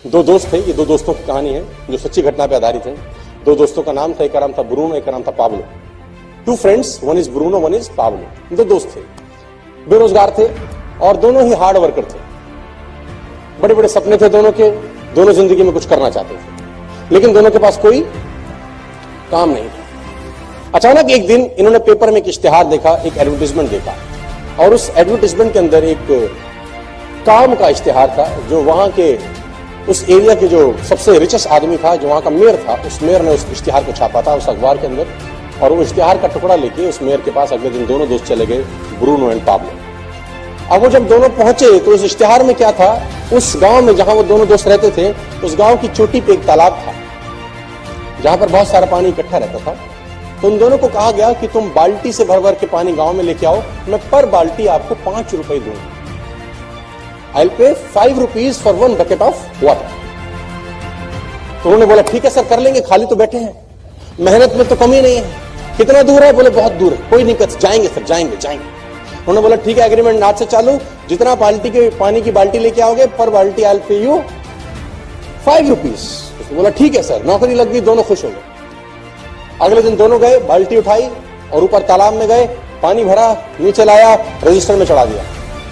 दो दोस्त थे, ये दो दोस्तों की कहानी है जो सच्ची घटना पे आधारित है। दो दोस्तों का नाम था, एक का नाम था ब्रूनो, एक का नाम था Pablo. Two friends, one is Bruno, one is Pablo. दो दोस्त थे, बेरोजगार थे और दोनों ही हार्ड वर्कर थे। बड़े बड़े सपने थे दोनों के, दोनों जिंदगी में कुछ करना चाहते थे, लेकिन दोनों के पास कोई काम नहीं था। अचानक एक दिन इन्होंने पेपर में एक इश्तिहार देखा, एक एडवर्टाइजमेंट देखा, और उस एडवर्टाइजमेंट के अंदर एक काम का इश्तिहार था जो वहां के उस एरिया के जो सबसे रिचेस्ट आदमी था, जो वहां का मेयर था, उस मेयर ने उस इश्तिहार को छापा था उस अखबार के अंदर। और वो इश्तिहार का टुकड़ा लेके उस मेयर के पास अगले दिन दोनों दोस्त चले गए, ब्रूनो एंड पाब्लो। अब वो जब दोनों पहुंचे तो उस इश्तिहार में क्या था, उस गांव में जहां वो दोनों दोस्त रहते थे, उस गांव की चोटी पे एक तालाब था जहां पर बहुत सारा पानी इकट्ठा रहता था। तो उन दोनों को कहा गया कि तुम बाल्टी से भर भर के पानी गांव में लेके आओ, मैं पर बाल्टी आपको 5 रुपए दूंगा। I'll pay 5 rupees for 1 bucket of water। तो उन्होंने बोला ठीक है सर, कर लेंगे, खाली तो बैठे हैं, मेहनत में तो कमी नहीं है। कितना दूर है? बोले बहुत दूर है। कोई नहीं, जाएंगे सर, जाएंगे। उन्होंने बोला ठीक है, एग्रीमेंट आज से चालू, जितना बाल्टी के पानी की बाल्टी लेके आओगे पर बाल्टी I'll pay you 5 rupees। उसने बोला ठीक है सर, नौकरी लग गई, दोनों खुश हो गए। अगले दिन दोनों गए, बाल्टी उठाई और ऊपर तालाब में गए, पानी भरा, नीचे लाया, रजिस्टर में चढ़ा दिया।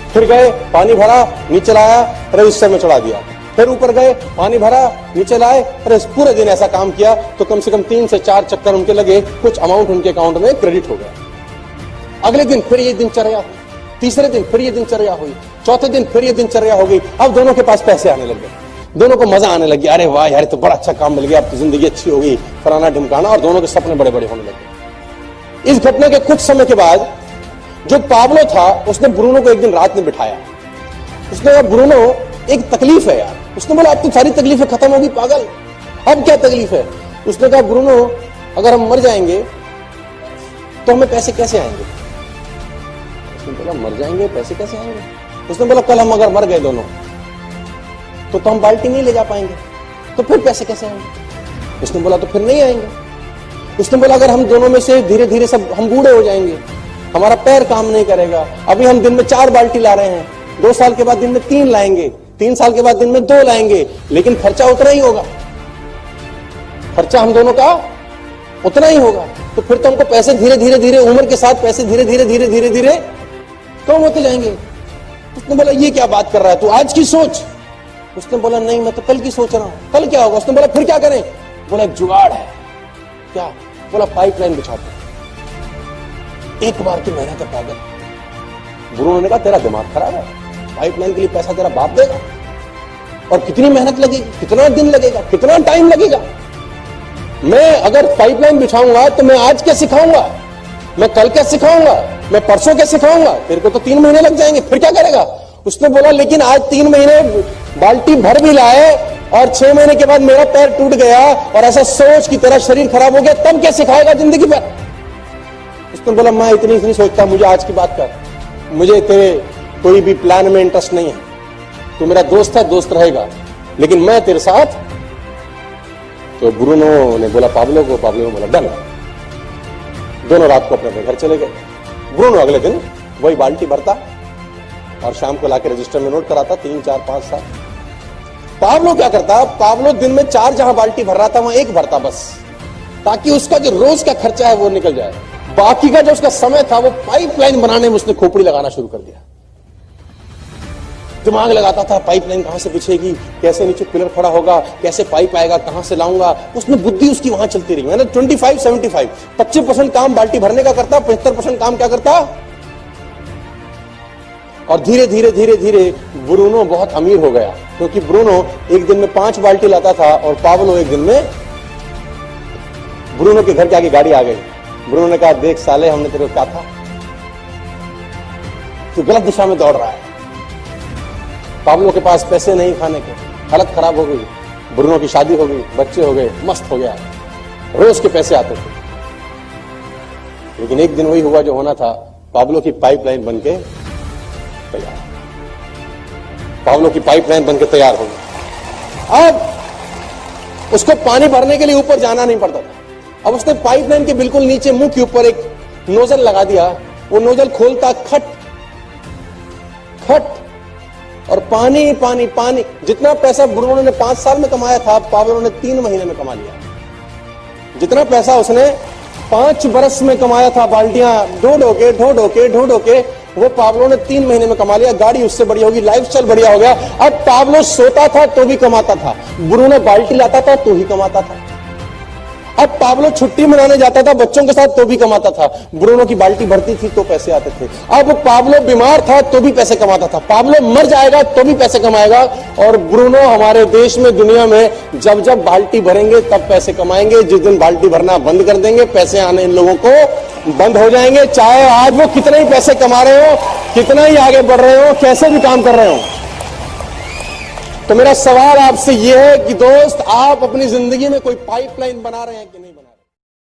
फिर गए, पानी भरा, नीचे लाया, रजिस्टर में चढ़ा दिया। फिर ऊपर गए, पानी भरा, नीचे लाए। पूरे दिन ऐसा काम किया तो कम से कम 3 से 4 चक्कर उनके लगे, कुछ अमाउंट उनके अकाउंट में क्रेडिट हो गया। अगले दिन फिर ये दिनचर्या हुई, तीसरे दिन फिर ये दिनचर्या हुई, चौथे दिन फिर ये दिनचर्या हो गई। अब दोनों के पास पैसे आने लग गए, दोनों को मजा आने लग गया। अरे वाह यार, तो बड़ा अच्छा काम मिल गया, अब तो जिंदगी अच्छी हो गई, फलाना ढिमकाना, और दोनों के सपने बड़े बड़े होने लगे। इस घटना के कुछ समय के बाद जो पाब्लो था उसने ब्रूनो को एक दिन रात में बिठाया। उसने कहा ब्रूनो, एक तकलीफ है यार। उसने बोला अब तो सारी तकलीफें खत्म होगी पागल, अब क्या तकलीफ है? उसने कहा ब्रूनो, अगर हम मर जाएंगे तो हमें पैसे कैसे आएंगे? उसने बोला मर जाएंगे, पैसे कैसे आएंगे? उसने बोला कल हम अगर मर गए दोनों तो हम बाल्टी नहीं ले जा पाएंगे, तो फिर पैसे कैसे आएंगे? उसने बोला तो फिर नहीं आएंगे। उसने बोला अगर हम दोनों में से धीरे धीरे सब हम बूढ़े हो जाएंगे, हमारा पैर काम नहीं करेगा, अभी हम दिन में 4 बाल्टी ला रहे हैं, 2 साल के बाद दिन में 3 लाएंगे, 3 साल के बाद दिन में 2 लाएंगे, लेकिन खर्चा उतना ही होगा, खर्चा हम दोनों का उतना ही होगा। तो फिर तो हमको पैसे धीरे धीरे उम्र के साथ पैसे धीरे धीरे कम होते जाएंगे। उसने बोला ये क्या बात कर रहा है तू, आज की सोच। उसने बोला नहीं, मैं तो कल की सोच रहा हूं, कल क्या होगा? उसने बोला फिर क्या करें? बोला एक जुगाड़ है। क्या? बोला पाइपलाइन बिछाते, एक बार की मेहनत है पागल। ब्रूनो ने कहा तेरा दिमाग खराब है, पाइपलाइन के लिए पैसा तेरा बाप देगा, और कितनी मेहनत लगेगी, कितना दिन लगेगा, कितना टाइम लगेगा? मैं अगर पाइपलाइन बिछाऊंगा तो मैं आज क्या सिखाऊंगा, मैं कल क्या सिखाऊंगा, मैं परसों क्या सिखाऊंगा? तेरे को तो 3 महीने लग जाएंगे, फिर क्या करेगा? उसने बोला लेकिन आज 3 महीने बाल्टी भर भी लाए और 6 महीने के बाद मेरा पैर टूट गया और ऐसा सोच की तरह शरीर खराब हो गया, तब क्या सिखाएगा जिंदगी भर? उसने बोला मैं इतनी नहीं सोचता, मुझे आज की बात कर, मुझे तेरे कोई भी प्लान में इंटरेस्ट नहीं है, तू मेरा दोस्त है, दोस्त रहेगा, लेकिन मैं तेरे साथ। तो ब्रूनो ने बोला पाब्लो को, पाब्लो ने बोला डन। दोनों रात को अपने घर चले गए। ब्रूनो अगले दिन वही बाल्टी भरता और शाम को लाके रजिस्टर में नोट कराता, 3, 4, 5 साल। पाब्लो क्या करता, पाब्लो दिन में 4 जहां बाल्टी भर रहा था वहां 1 भरता बस, ताकि उसका जो रोज का खर्चा है वो निकल जाए। बाकी का जो उसका समय था वो पाइपलाइन बनाने में उसने खोपड़ी लगाना शुरू कर दिया। दिमाग लगाता था पाइपलाइन कहां से बिछेगी, कैसे नीचे पिलर खड़ा होगा, कैसे पाइप आएगा, कहां से लाऊंगा। उसमें बुद्धि उसकी वहां चलती रही। मैंने 25-75 25% काम बाल्टी भरने का करता, 75% काम क्या करता। और धीरे धीरे ब्रूनो बहुत अमीर हो गया, क्योंकि ब्रूनो एक दिन में 5 बाल्टी लाता था और पाब्लो एक दिन में। ब्रूनो के घर के आगे गाड़ी आ गई। ब्रूनो ने कहा देख साले, हमने तेरे को कहा था, तू गलत दिशा में दौड़ रहा है। पाब्लो के पास पैसे नहीं खाने के, हालत खराब हो गई, ब्रूनो की शादी हो गई, बच्चे हो गए, मस्त हो गया, रोज के पैसे आते थे। लेकिन एक दिन वही हुआ जो होना था, पाब्लो की पाइपलाइन बनके तैयार, पाब्लो की पाइपलाइन बनके तैयार हो गई। अब उसको पानी भरने के लिए ऊपर जाना नहीं पड़ता था। अब उसने पाइपलाइन के बिल्कुल नीचे मुंह के ऊपर एक नोजल लगा दिया। वो नोजल खोलता, खट खट और पानी पानी पानी। जितना पैसा ब्रूनो ने 5 साल में कमाया था, पाब्लो ने 3 महीने में कमा लिया। जितना पैसा उसने 5 बरस में कमाया था, बाल्टियां ढो ढो के, वो पाब्लो ने 3 महीने में कमा लिया। गाड़ी उससे बढ़िया होगी, लाइफस्टाइल बढ़िया हो गया। अब पाब्लो सोता था तो भी कमाता था, ब्रूनो बाल्टी लाता था तो ही कमाता था। अब पाब्लो छुट्टी मनाने जाता था बच्चों के साथ तो भी कमाता था, ब्रूनो की बाल्टी भरती थी तो पैसे आते थे। अब पाब्लो बीमार था तो भी पैसे कमाता था, पाब्लो मर जाएगा तो भी पैसे कमाएगा। और ब्रूनो हमारे देश में, दुनिया में जब जब बाल्टी भरेंगे तब पैसे कमाएंगे। जिस दिन बाल्टी भरना बंद कर देंगे, पैसे आने इन लोगों को बंद हो जाएंगे। चाहे आज वो कितने ही पैसे कमा रहे हो, कितना ही आगे बढ़ रहे हो, कैसे भी काम कर रहे हो। तो मेरा सवाल आपसे यह है कि दोस्त, आप अपनी जिंदगी में कोई पाइपलाइन बना रहे हैं कि नहीं बना रहे हैं?